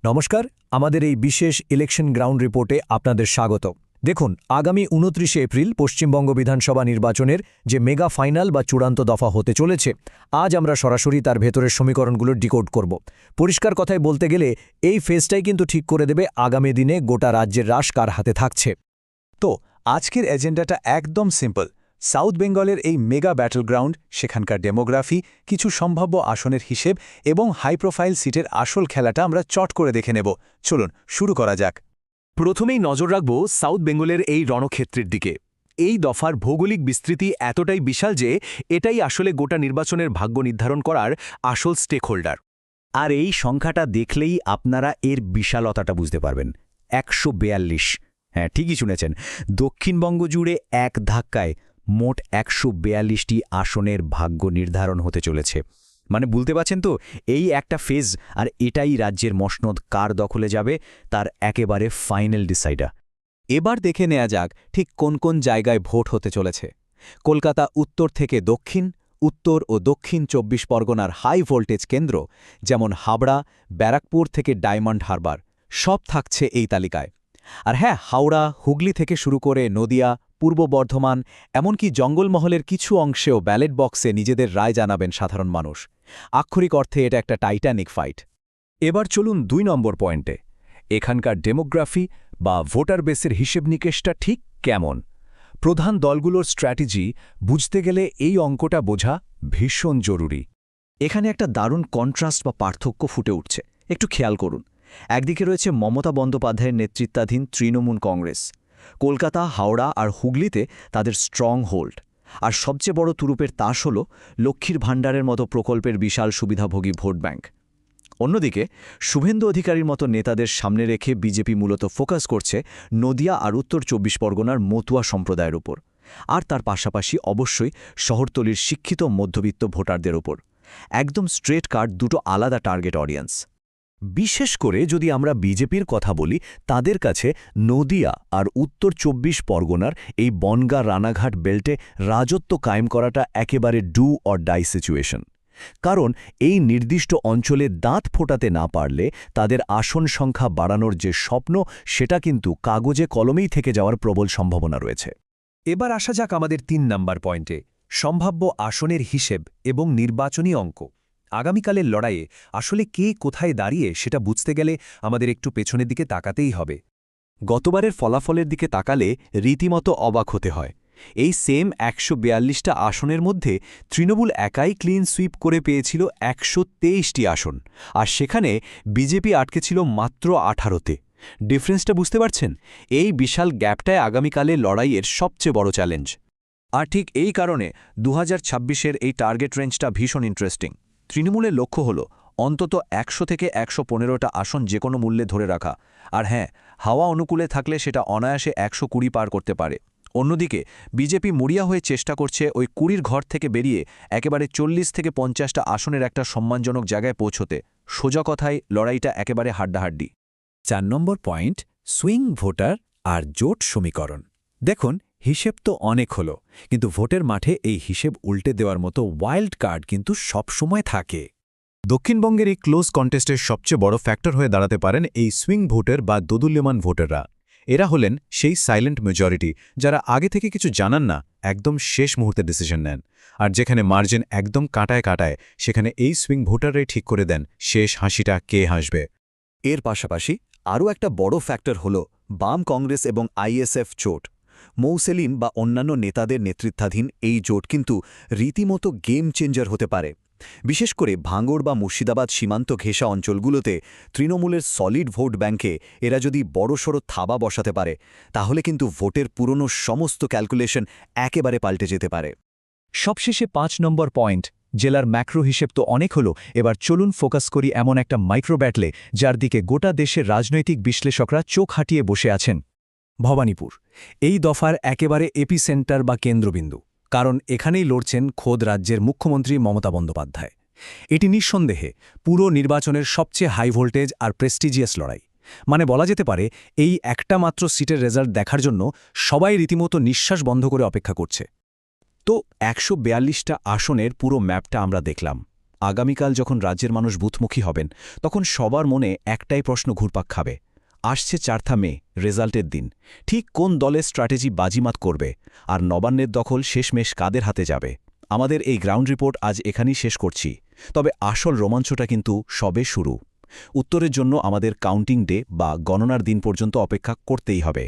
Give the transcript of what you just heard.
নমস্কার, আমাদের এই বিশেষ ইলেকশন গ্রাউন্ড রিপোর্টে আপনাদের স্বাগত। দেখুন, আগামী ২৯ এপ্রিল পশ্চিমবঙ্গ বিধানসভা নির্বাচনের যে মেগা ফাইনাল বা চূড়ান্ত দফা হতে চলেছে, আজ আমরা সরাসরি তার ভেতরের সমীকরণগুলো ডিকোড করব। পরিষ্কার কথায় বলতে গেলে এই ফেজটাই কিন্তু ঠিক করে দেবে আগামী দিনে গোটা রাজ্যের রাশ কার হাতে থাকছে। তো আজকের এজেন্ডাটা একদম সিম্পল। সাউথ বেঙ্গলের এই মেগা ব্যাটল গ্রাউন্ড, সেখানকার ডেমোগ্রাফি, কিছু সম্ভাব্য আসনের হিসেব এবং হাই প্রোফাইল সিটের আসল খেলাটা আমরা চট করে দেখে নেব। চলুন শুরু করা যাক। প্রথমেই নজর রাখব সাউথ বেঙ্গলের এই রণক্ষেত্রের দিকে। এই দফার ভৌগোলিক বিস্তৃতি এতটাই বিশাল যে এটাই আসলে গোটা নির্বাচনের ভাগ্য নির্ধারণ করার আসল স্টেক হোল্ডার। আর এই সংখ্যাটা দেখলেই আপনারা এর বিশালতাটা বুঝতে পারবেন। ১৪২। হ্যাঁ, ঠিকই শুনেছেন, দক্ষিণবঙ্গ জুড়ে এক ধাক্কায় মোট ১৪২টি আসনের ভাগ্য নির্ধারণ হতে চলেছে। মানে বলতে পারছেন তো, এই একটা ফেজ, আর এটাই রাজ্যের মসনদ কার দখলে যাবে তার একেবারে ফাইনাল ডিসাইডার। এবার দেখে নেওয়া যাক ঠিক কোন কোন জায়গায় ভোট হতে চলেছে। কলকাতা উত্তর থেকে দক্ষিণ, উত্তর ও দক্ষিণ ২৪ পরগনার হাই ভোল্টেজ কেন্দ্র যেমন হাবড়া, ব্যারাকপুর থেকে ডায়মন্ড হারবার, সব থাকছে এই তালিকায়। আর হ্যাঁ, হাওড়া, হুগলি থেকে শুরু করে নদিয়া, পূর্ব বর্ধমান, এমনকি জঙ্গলমহলের কিছু অংশেও ব্যালট বক্সে নিজেদের রায় জানাবেন সাধারণ মানুষ। আক্ষরিক অর্থে এটা একটা টাইটানিক ফাইট। এবার চলুন ২ নম্বর পয়েন্টে। এখানকার ডেমোগ্রাফি বা ভোটার বেসের হিসেব নিকেশটা ঠিক কেমন? প্রধান দলগুলোর স্ট্র্যাটেজি বুঝতে গেলে এই অঙ্কটা বোঝা ভীষণ জরুরি। এখানে একটা দারুণ কন্ট্রাস্ট বা পার্থক্য ফুটে উঠছে, একটু খেয়াল করুন। একদিকে রয়েছে মমতা বন্দ্যোপাধ্যায়ের নেতৃত্বাধীন তৃণমূল কংগ্রেস। কলকাতা, হাওড়া আর হুগলিতে তাদের স্ট্রং হোল্ড। আর সবচেয়ে বড় তুরুপের তাস হল লক্ষ্মীর ভাণ্ডারের মতো প্রকল্পের বিশাল সুবিধাভোগী ভোট ব্যাংক। অন্যদিকে শুভেন্দু অধিকারীর মতো নেতাদের সামনে রেখে বিজেপি মূলত ফোকাস করছে নদিয়া আর উত্তর ২৪ পরগনার মতুয়া সম্প্রদায়ের উপর, আর তার পাশাপাশি অবশ্যই শহরতলির শিক্ষিত মধ্যবিত্ত ভোটারদের উপর। একদম স্ট্রেট কাট দুটো আলাদা টার্গেট অডিয়েন্স। বিশেষ করে যদি আমরা বিজেপির কথা বলি, তাদের কাছে নদিয়া আর উত্তর ২৪ পরগনার এই বনগা রানাঘাট বেল্টে রাজত্ব কায়েম করাটা একেবারে ডু অর ডাই সিচুয়েশন। কারণ এই নির্দিষ্ট অঞ্চলে দাঁত ফোটাতে না পারলে তাদের আসন সংখ্যা বাড়ানোর যে স্বপ্ন, সেটা কিন্তু কাগজে কলমেই থেকে যাওয়ার প্রবল সম্ভাবনা রয়েছে। এবার আসা যাক আমাদের ৩ নাম্বার পয়েন্টে, সম্ভাব্য আসনের হিসেব এবং নির্বাচনী অঙ্ক। আগামীকালের লড়াইয়ে আসলে কে কোথায় দাঁড়িয়ে সেটা বুঝতে গেলে আমাদের একটু পেছনের দিকে তাকাতেই হবে। গতবারের ফলাফলের দিকে তাকালে রীতিমতো অবাক হতে হয়। এই সেম ১৪২টা আসনের মধ্যে তৃণমূল একাই ক্লিন সুইপ করে পেয়েছিল ১২৩টি আসন, আর সেখানে বিজেপি আটকে ছিল মাত্র ১৮তে। ডিফারেন্সটা বুঝতে পারছেন? এই বিশাল গ্যাপটায় আগামীকালের লড়াইয়ের সবচেয়ে বড় চ্যালেঞ্জ। আর ঠিক এই কারণে ২০২৬-এর এই টার্গেট রেঞ্জটা ভীষণ ইন্টারেস্টিং। তৃণমূলের লক্ষ্য হল অন্তত ১০০ থেকে ১১৫টা আসন যে কোনো মূল্যে ধরে রাখা। আর হ্যাঁ, হাওয়া অনুকূলে থাকলে সেটা অনায়াসে ১২০ পার করতে পারে। অন্যদিকে বিজেপি মরিয়া হয়ে চেষ্টা করছে ওই ২০ ঘর থেকে বেরিয়ে একেবারে ৪০ থেকে ৫০টা আসনের একটা সম্মানজনক জায়গায় পৌঁছতে। সোজা কথায় লড়াইটা একেবারে হাড্ডাহাড্ডি। ৪ নম্বর পয়েন্ট, সুইং ভোটার আর জোট সমীকরণ। দেখুন, হিসেব তো অনেক হলো, কিন্তু ভোটের মাঠে এই হিসেব উল্টে দেওয়ার মতো ওয়াইল্ড কার্ড কিন্তু সবসময় থাকে। দক্ষিণবঙ্গের এই ক্লোজ কন্টেস্টের সবচেয়ে বড় ফ্যাক্টর হয়ে দাঁড়াতে পারেন এই সুইং ভোটার বা দোদুল্যমান ভোটাররা। এরা হলেন সেই সাইলেন্ট মেজরিটি যারা আগে থেকে কিছু জানান না, একদম শেষ মুহূর্তে ডিসিশন নেন। আর যেখানে মার্জিন একদম কাটায় কাটায়, সেখানে এই সুইং ভোটাররাই ঠিক করে দেন শেষ হাসিটা কে হাসবে। এর পাশাপাশি আরও একটা বড় ফ্যাক্টর হল বাম কংগ্রেস এবং আইএসএফ জোট। মৌসেলিন বা অন্যান্য নেতাদের নেতৃত্বাধীন এই জোট কিন্তু রীতিমতো গেম চেঞ্জার হতে পারে। বিশেষ করে ভাঙড় বা মুর্শিদাবাদ সীমান্ত ঘেঁষা অঞ্চলগুলোতে তৃণমূলের সলিড ভোট ব্যাংকে এরা যদি বড়সড় থাবা বসাতে পারে, তাহলে কিন্তু ভোটের পুরনো সমস্ত ক্যালকুলেশন একেবারে পাল্টে যেতে পারে। সবশেষে ৫ নম্বর পয়েন্ট, জেলার ম্যাক্রো হিসেব তো অনেক হলো, এবার চলুন ফোকাস করি এমন একটা মাইক্রো ব্যাটলে যার দিকে গোটা দেশের রাজনৈতিক বিশ্লেষকরা চোখ হাঁটিয়ে বসে আছেন। ভবানীপুর এই দফার একেবারে এপিসেন্টার বা কেন্দ্রবিন্দু, কারণ এখানেই লড়ছেন খোদ রাজ্যের মুখ্যমন্ত্রী মমতা বন্দ্যোপাধ্যায়। এটি নিঃসন্দেহে পুরো নির্বাচনের সবচেয়ে হাই ভোল্টেজ আর প্রেস্টিজিয়াস লড়াই। মানে বলা যেতে পারে এই একটা মাত্র সিটের রেজাল্ট দেখার জন্য সবাই রীতিমতো নিঃশ্বাস বন্ধ করে অপেক্ষা করছে। তো ১৪২টা আসনের পুরো ম্যাপটা আমরা দেখলাম। আগামীকাল যখন রাজ্যের মানুষ বুথমুখী হবেন তখন সবার মনে একটাই প্রশ্ন ঘুরপাক খাবে। আসছে 4 মে রেজাল্টের দিন, ঠিক কোন দলের স্ট্র্যাটেজি বাজিমাত করবে, আর নবান্নের দখল শেষমেশ কাদের হাতে যাবে। আমাদের এই গ্রাউন্ড রিপোর্ট আজ এখানেই শেষ করছি, তবে আসল রোমাঞ্চটা কিন্তু সবে শুরু। উত্তরের জন্য আমাদের কাউন্টিং ডে বা গণনার দিন পর্যন্ত অপেক্ষা করতেই হবে।